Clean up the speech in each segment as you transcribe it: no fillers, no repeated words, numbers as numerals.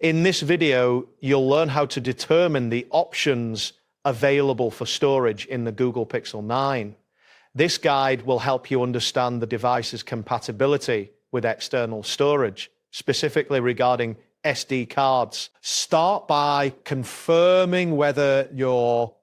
In this video, you'll learn how to determine the options available for storage in the Google Pixel 9. This guide will help you understand the device's compatibility with external storage, specifically regarding SD cards. Start by confirming whether your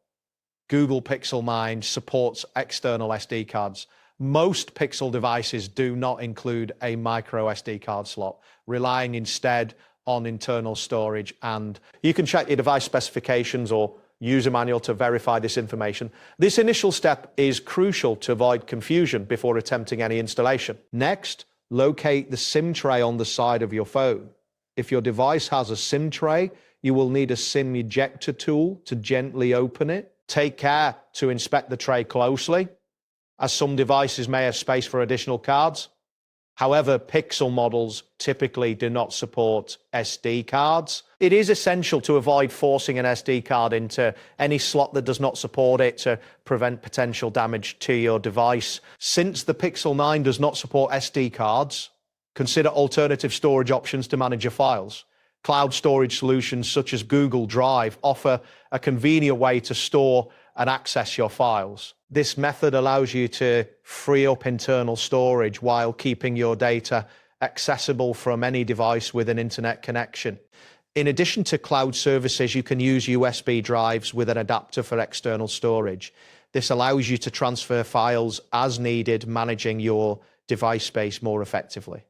Google Pixel 9 supports external SD cards. Most Pixel devices do not include a micro SD card slot, relying instead on internal storage, and you can check your device specifications or user manual to verify this information. This initial step is crucial to avoid confusion before attempting any installation. Next, locate the SIM tray on the side of your phone. If your device has a SIM tray, you will need a SIM ejector tool to gently open it. Take care to inspect the tray closely, as some devices may have space for additional cards. However, Pixel models typically do not support SD cards. It is essential to avoid forcing an SD card into any slot that does not support it to prevent potential damage to your device. Since the Pixel 9 does not support SD cards, consider alternative storage options to manage your files. Cloud storage solutions such as Google Drive offer a convenient way to store and access your files. This method allows you to free up internal storage while keeping your data accessible from any device with an internet connection. In addition to cloud services, you can use USB drives with an adapter for external storage. This allows you to transfer files as needed, managing your device space more effectively.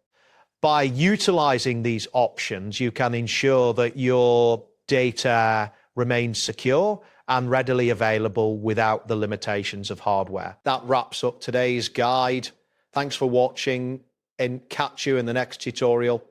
By utilizing these options, you can ensure that your data remains secure and readily available without the limitations of hardware. That wraps up today's guide. Thanks for watching, and catch you in the next tutorial.